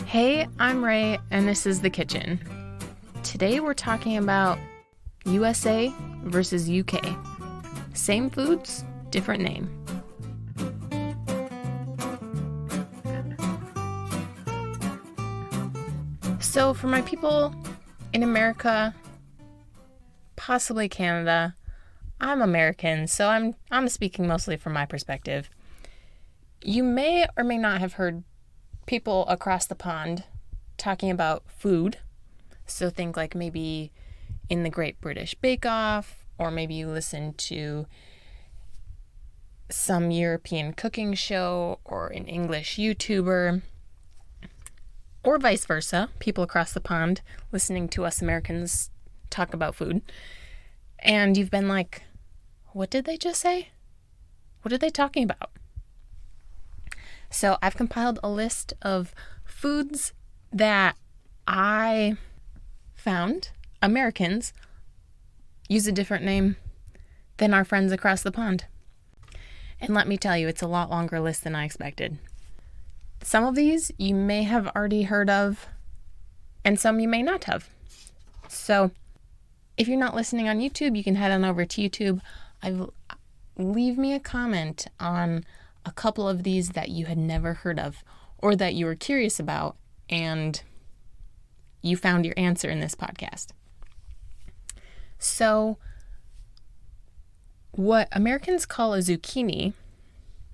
Hey, I'm Ray, and this is The Kitchen. Today we're talking about USA versus UK. Same foods, different name. So for my people in America, possibly Canada, I'm American, so I'm speaking mostly from my perspective. You may or may not have heard people across the pond talking about food. So think like maybe in the Great British Bake Off, or maybe you listen to some European cooking show or an English YouTuber, or vice versa, people across the pond listening to us Americans talk about food. And you've been like, what did they just say? What are they talking about? So I've compiled a list of foods that I found Americans use a different name than our friends across the pond. And let me tell you, it's a lot longer list than I expected. Some of these you may have already heard of, and some you may not have. So if you're not listening on YouTube, you can head on over to YouTube. Leave me a comment on a couple of these that you had never heard of or that you were curious about and you found your answer in this podcast. So what Americans call a zucchini,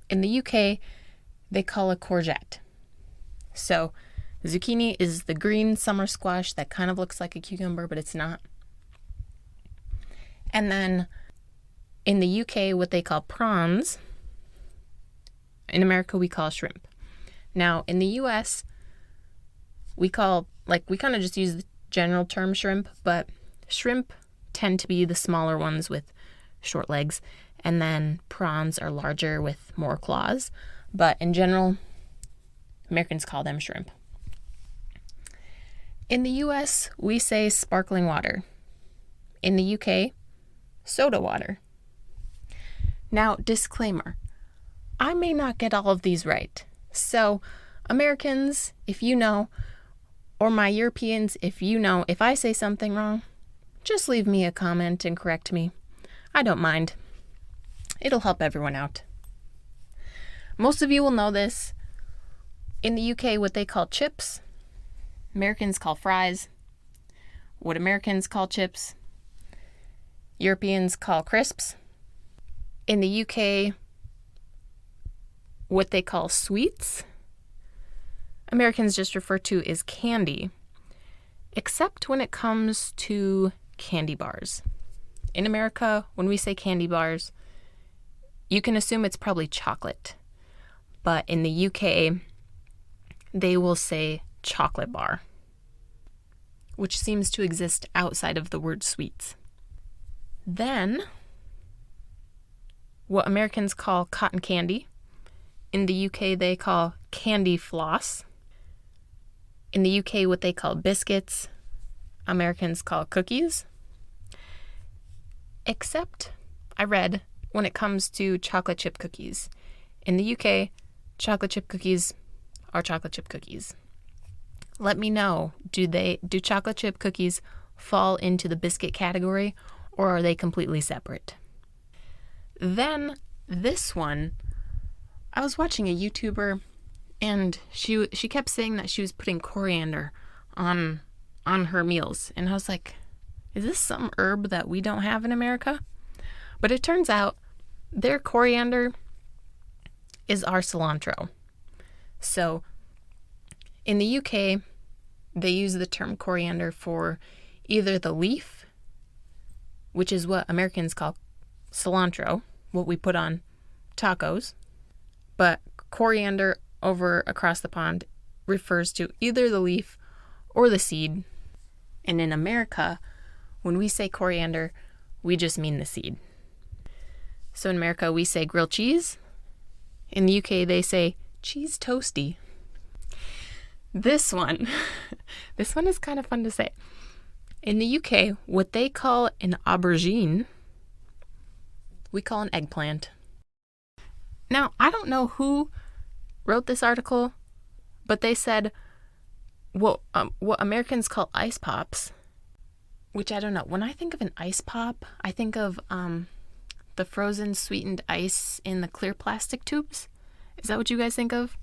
in the UK, they call a courgette. So zucchini is the green summer squash that kind of looks like a cucumber, but it's not. And then in the UK, what they call prawns, in America, we call shrimp. Now, in the US, we kind of just use the general term shrimp, but shrimp tend to be the smaller ones with short legs, and then prawns are larger with more claws. But in general, Americans call them shrimp. In the US, we say sparkling water. In the UK, soda water. Now, disclaimer. I may not get all of these right. So, Americans, if you know, or my Europeans, if you know, if I say something wrong, just leave me a comment and correct me. I don't mind. It'll help everyone out. Most of you will know this. In the UK, what they call chips, Americans call fries. What Americans call chips, Europeans call crisps. In the UK, what they call sweets, Americans just refer to as candy, except when it comes to candy bars. In America, when we say candy bars, you can assume it's probably chocolate. But in the UK, they will say chocolate bar, which seems to exist outside of the word sweets. Then, what Americans call cotton candy, in the UK, they call candy floss. In the UK, what they call biscuits, Americans call cookies. Except, I read, when it comes to chocolate chip cookies. In the UK, chocolate chip cookies are chocolate chip cookies. Let me know, do chocolate chip cookies fall into the biscuit category, or are they completely separate? Then, this one, I was watching a YouTuber, and she kept saying that she was putting coriander on her meals. And I was like, is this some herb that we don't have in America? But it turns out their coriander is our cilantro. So in the UK, they use the term coriander for either the leaf, which is what Americans call cilantro, what we put on tacos, but coriander over across the pond refers to either the leaf or the seed. And in America, when we say coriander, we just mean the seed. So in America, we say grilled cheese. In the UK, they say cheese toasty. This one is kind of fun to say. In the UK, what they call an aubergine, we call an eggplant. Now, I don't know who wrote this article, but they said what Americans call ice pops, which I don't know. When I think of an ice pop, I think of the frozen sweetened ice in the clear plastic tubes. Is that what you guys think of?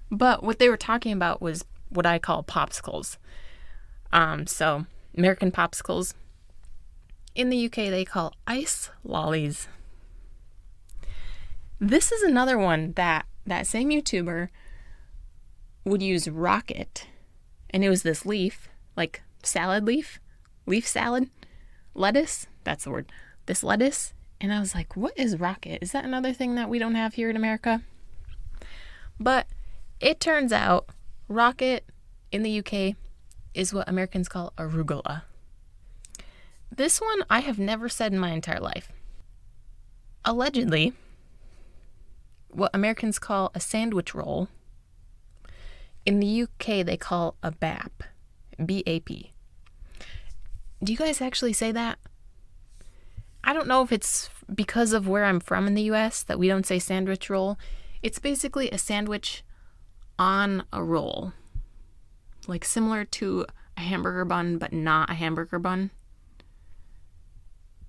But what they were talking about was what I call popsicles. So American popsicles. In the UK, they call ice lollies. This is another one that same YouTuber would use rocket, and it was this leaf, like salad leaf salad, lettuce, that's the word, this lettuce, and I was like, what is rocket? Is that another thing that we don't have here in America? But it turns out rocket in the UK is what Americans call arugula. This one I have never said in my entire life. Allegedly, what Americans call a sandwich roll, in the UK they call a BAP, B-A-P. Do you guys actually say that? I don't know if it's because of where I'm from in the US that we don't say sandwich roll. It's basically a sandwich on a roll, like similar to a hamburger bun, but not a hamburger bun.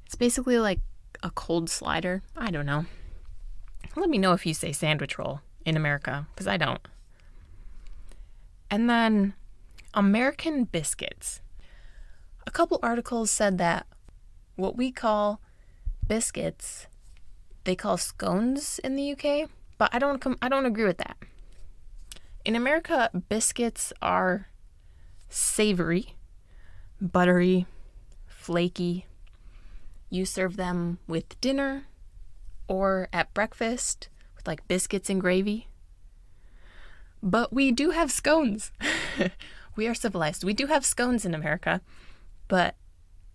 It's basically like a cold slider. I don't know. Let me know if you say sandwich roll in America, because I don't. And then American biscuits. A couple articles said that what we call biscuits, they call scones in the UK, but I don't agree with that. In America, biscuits are savory, buttery, flaky. You serve them with dinner or at breakfast with like biscuits and gravy. But we do have scones. We are civilized. We do have scones in America, but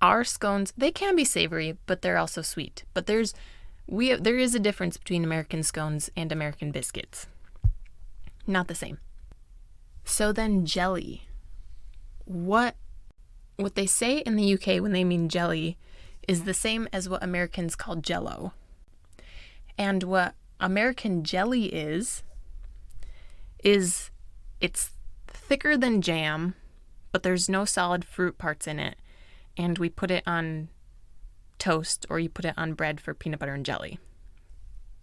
our scones, they can be savory, but they're also sweet. But there is a difference between American scones and American biscuits. Not the same. So then jelly. What they say in the UK when they mean jelly is the same as what Americans call Jell-O. And what American jelly is it's thicker than jam, but there's no solid fruit parts in it. And we put it on toast, or you put it on bread for peanut butter and jelly.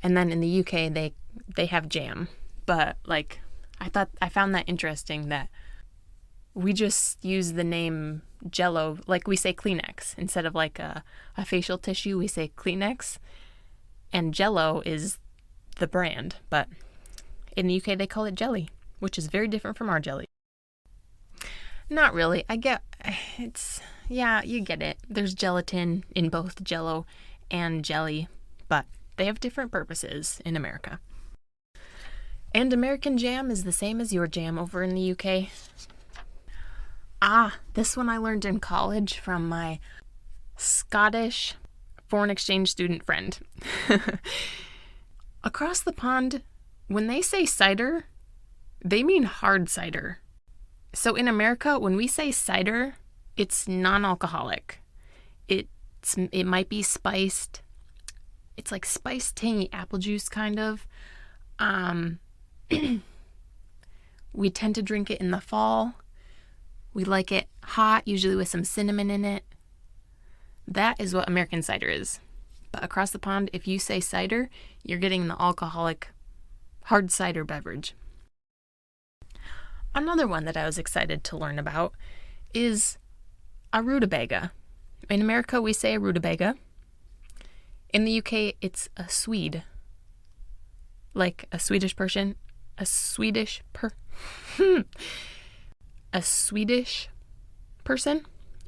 And then in the UK, they have jam. But like, I found that interesting that we just use the name Jell-O, like we say Kleenex. Instead of like a facial tissue, we say Kleenex. And Jell-O is the brand, but in the UK they call it jelly, which is very different from our jelly. Not really. You get it. There's gelatin in both Jell-O and jelly, but they have different purposes in America. And American jam is the same as your jam over in the UK. This one I learned in college from my Scottish foreign exchange student friend. Across the pond, when they say cider, they mean hard cider. So in America, when we say cider, it's non-alcoholic. It might be spiced. It's like spiced tangy apple juice kind of. We tend to drink it in the fall. We like it hot, usually with some cinnamon in it. That is what American cider is. But across the pond, if you say cider, you're getting the alcoholic hard cider beverage. Another one that I was excited to learn about is a rutabaga. In America, we say a rutabaga. In the UK, it's a Swede. Like a Swedish person. A Swedish person.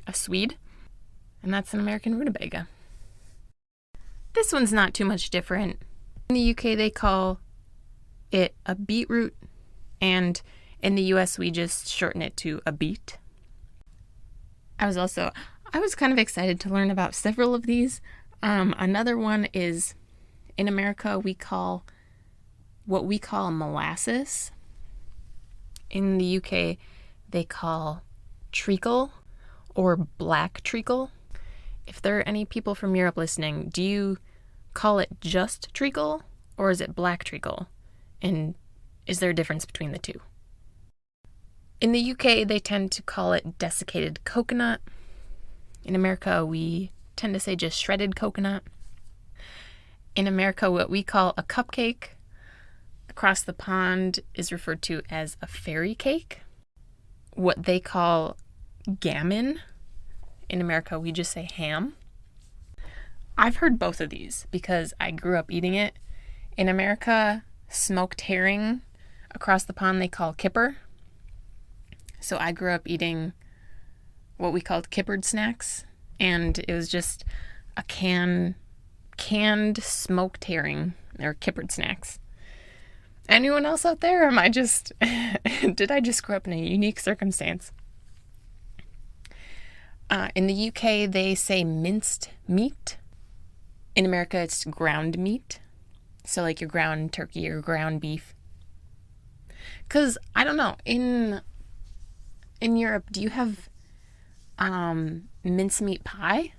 A Swede. And that's an American rutabaga. This one's not too much different. In the UK, they call it a beetroot, and in the US, we just shorten it to a beet. I was kind of excited to learn about several of these. Another one is, in America, we call what we call molasses. In the UK, they call treacle or black treacle. If there are any people from Europe listening, do you call it just treacle or is it black treacle? And is there a difference between the two? In the UK, they tend to call it desiccated coconut. In America, we tend to say just shredded coconut. In America, what we call a cupcake across the pond is referred to as a fairy cake. What they call gammon, in America, we just say ham. I've heard both of these because I grew up eating it. In America, smoked herring across the pond they call kipper. So I grew up eating what we called kippered snacks, and it was just a canned smoked herring or kippered snacks. Anyone else out there? Or am I just did I just grow up in a unique circumstance? In the UK, they say minced meat. In America, it's ground meat. So like your ground turkey or ground beef. Because, I don't know, in Europe, do you have mincemeat pie?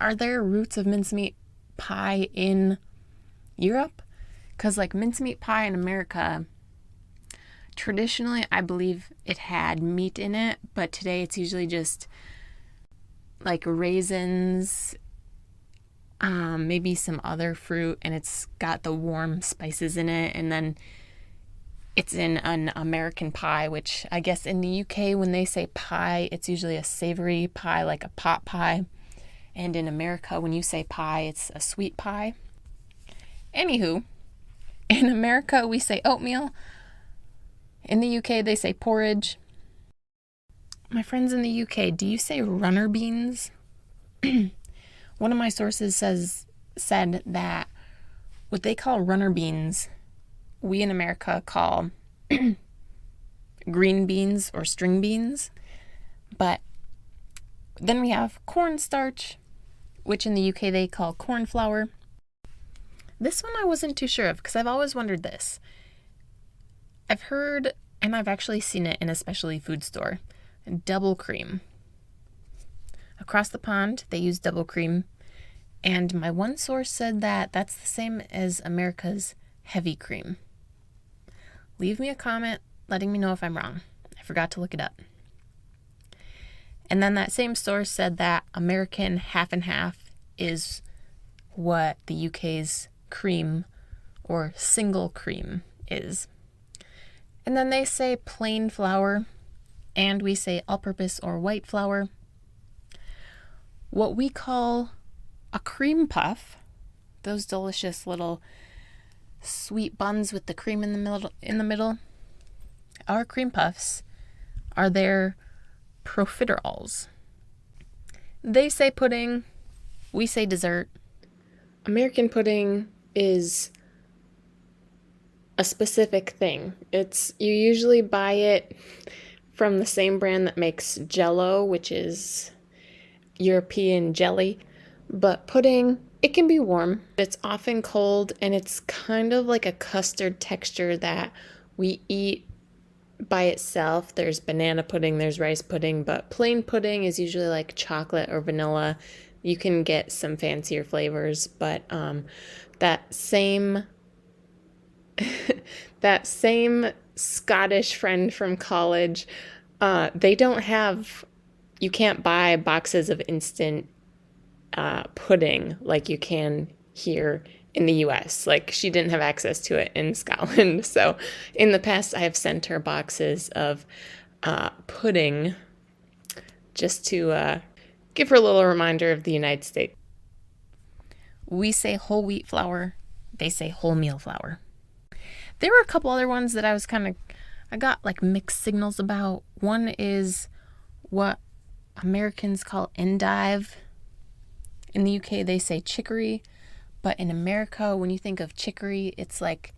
Are there roots of mincemeat pie in Europe? Because like mincemeat pie in America, traditionally, I believe it had meat in it, but today it's usually just like raisins, maybe some other fruit, and it's got the warm spices in it, and then it's in an American pie, which I guess in the UK, when they say pie, it's usually a savory pie, like a pot pie, and in America, when you say pie, it's a sweet pie. Anywho, in America, we say oatmeal. In the UK, they say porridge. My friends in the UK, do you say runner beans? One of my sources said that what they call runner beans, we in America call green beans or string beans. But then we have cornstarch, which in the UK they call corn flour. This one I wasn't too sure of because I've always wondered this. I've heard, and I've actually seen it in a specialty food store, double cream. Across the pond, they use double cream. And my one source said that that's the same as America's heavy cream. Leave me a comment letting me know if I'm wrong. I forgot to look it up. And then that same source said that American half and half is what the UK's cream or single cream is. And then they say plain flour, and we say all-purpose or white flour. What we call a cream puff, those delicious little sweet buns with the cream in the middle, our cream puffs are their profiteroles. They say pudding, we say dessert. American pudding is a specific thing. You usually buy it from the same brand that makes Jell-O, which is European jelly. But pudding, it can be warm. It's often cold, and it's kind of like a custard texture that we eat by itself. There's banana pudding, there's rice pudding, but plain pudding is usually like chocolate or vanilla. You can get some fancier flavors, but that same Scottish friend from college, you can't buy boxes of instant pudding like you can here in the US. Like, she didn't have access to it in Scotland. So in the past, I have sent her boxes of pudding just to give her a little reminder of the United States. We say whole wheat flour. They say wholemeal flour. There were a couple other ones that I got like mixed signals about. One is what Americans call endive. In the UK, they say chicory. But in America, when you think of chicory, it's like,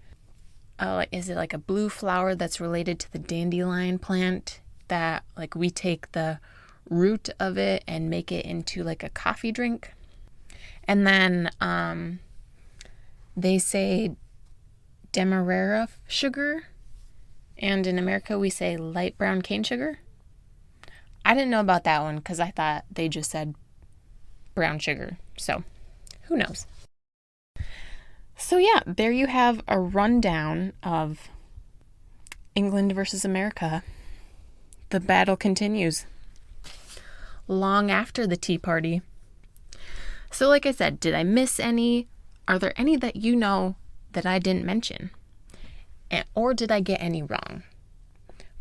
is it like a blue flower that's related to the dandelion plant that like we take the root of it and make it into like a coffee drink? And then they say demerara sugar, and in America we say light brown cane sugar. I didn't know about that one because I thought they just said brown sugar, so who knows. So yeah, there you have a rundown of England versus America. the battle continues long after the tea party. So like I said, did I miss any? Are there any that you know that I didn't mention? Or did I get any wrong?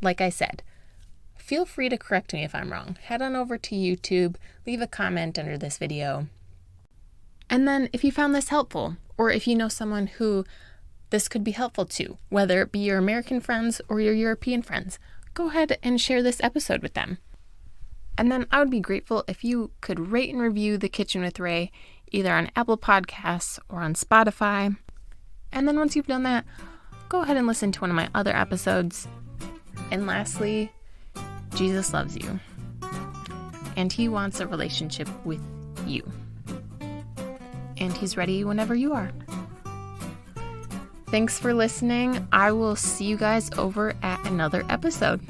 Like I said, feel free to correct me if I'm wrong. Head on over to YouTube, leave a comment under this video. And then if you found this helpful, or if you know someone who this could be helpful to, whether it be your American friends or your European friends, go ahead and share this episode with them. And then I would be grateful if you could rate and review The Kitchen with Ray, either on Apple Podcasts or on Spotify. And then once you've done that, go ahead and listen to one of my other episodes. And lastly, Jesus loves you. And he wants a relationship with you. And he's ready whenever you are. Thanks for listening. I will see you guys over at another episode.